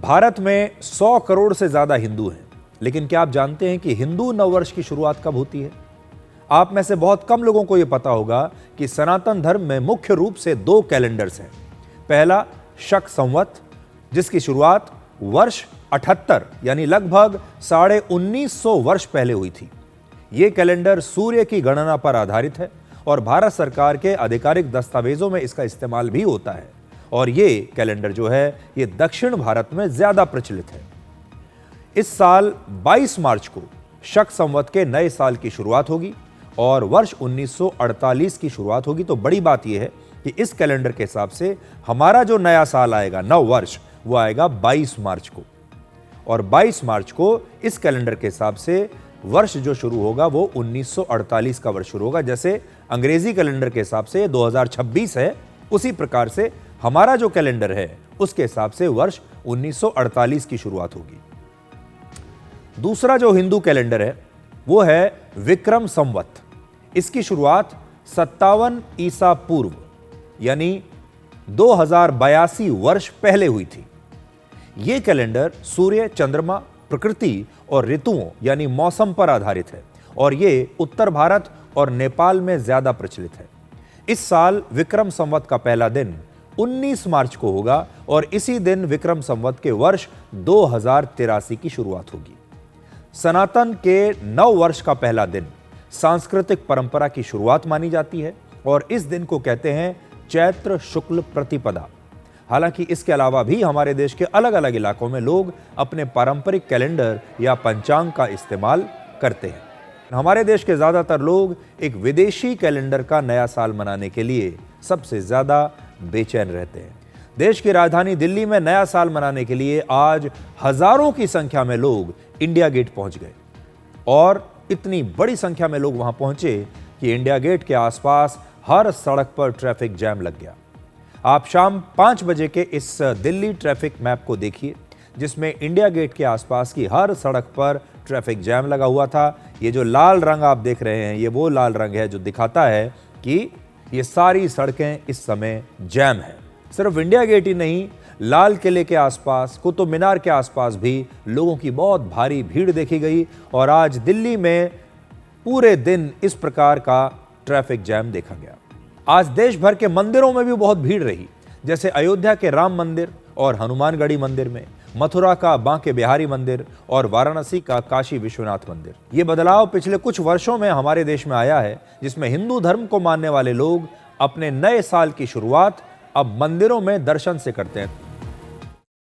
भारत में 100 करोड़ से ज्यादा हिंदू हैं, लेकिन क्या आप जानते हैं कि हिंदू नववर्ष की शुरुआत कब होती है? आप में से बहुत कम लोगों को यह पता होगा कि सनातन धर्म में मुख्य रूप से 2 कैलेंडर्स हैं। पहला शक संवत, जिसकी शुरुआत वर्ष 78 यानी लगभग 1950 वर्ष पहले हुई थी। यह कैलेंडर सूर्य की गणना पर आधारित है और भारत सरकार के आधिकारिक दस्तावेजों में इसका इस्तेमाल भी होता है। और ये कैलेंडर जो है ये दक्षिण भारत में ज्यादा प्रचलित है। इस साल 22 मार्च को शक संवत के नए साल की शुरुआत होगी और वर्ष 1948 की शुरुआत होगी। तो बड़ी बात यह है कि इस कैलेंडर के हिसाब से हमारा जो नया साल आएगा, नव वर्ष, वो आएगा 22 मार्च को। और 22 मार्च को इस कैलेंडर के हिसाब से वर्ष जो शुरू होगा वो 1948 का वर्ष शुरू होगा। जैसे अंग्रेजी कैलेंडर के हिसाब से 2026 है, उसी प्रकार से हमारा जो कैलेंडर है उसके हिसाब से वर्ष 1948 की शुरुआत होगी। दूसरा जो हिंदू कैलेंडर है वो है विक्रम संवत। इसकी शुरुआत 57 ईसा पूर्व यानी 2082 वर्ष पहले हुई थी। यह कैलेंडर सूर्य, चंद्रमा, प्रकृति और ऋतुओं यानी मौसम पर आधारित है और यह उत्तर भारत और नेपाल में ज्यादा प्रचलित है। इस साल विक्रम संवत का पहला दिन 19 मार्च को होगा और इसी दिन विक्रम संवत के वर्ष 2083 की शुरुआत होगी। सनातन के नव वर्ष का पहला दिन सांस्कृतिक परंपरा की शुरुआत मानी जाती है और इस दिन को कहते हैं चैत्र शुक्ल प्रतिपदा। हालांकि इसके अलावा भी हमारे देश के अलग अलग इलाकों में लोग अपने पारंपरिक कैलेंडर या पंचांग का इस्तेमाल करते हैं। हमारे देश के ज्यादातर लोग एक विदेशी कैलेंडर का नया साल मनाने के लिए सबसे ज्यादा बेचैन रहते हैं। देश की राजधानी दिल्ली में नया साल मनाने के लिए आज हजारों की संख्या में लोग इंडिया गेट पहुंच गए और इतनी बड़ी संख्या में लोग वहां पहुंचे कि इंडिया गेट के आसपास हर सड़क पर ट्रैफिक जैम लग गया। आप शाम 5 बजे के इस दिल्ली ट्रैफिक मैप को देखिए, जिसमें इंडिया गेट के आसपास की हर सड़क पर ट्रैफिक जैम लगा हुआ था। ये जो लाल रंग आप देख रहे हैं, ये वो लाल रंग है जो दिखाता है कि ये सारी सड़कें इस समय जैम हैं। सिर्फ इंडिया गेट ही नहीं, लाल किले के आसपास, कुतुब मीनार के आसपास भी लोगों की बहुत भारी भीड़ देखी गई और आज दिल्ली में पूरे दिन इस प्रकार का ट्रैफिक जैम देखा गया। आज देश भर के मंदिरों में भी बहुत भीड़ रही, जैसे अयोध्या के राम मंदिर और हनुमानगढ़ी मंदिर में, मथुरा का बांके बिहारी मंदिर और वाराणसी का काशी विश्वनाथ मंदिर। ये बदलाव पिछले कुछ वर्षों में हमारे देश में आया है, जिसमें हिंदू धर्म को मानने वाले लोग अपने नए साल की शुरुआत अब मंदिरों में दर्शन से करते हैं।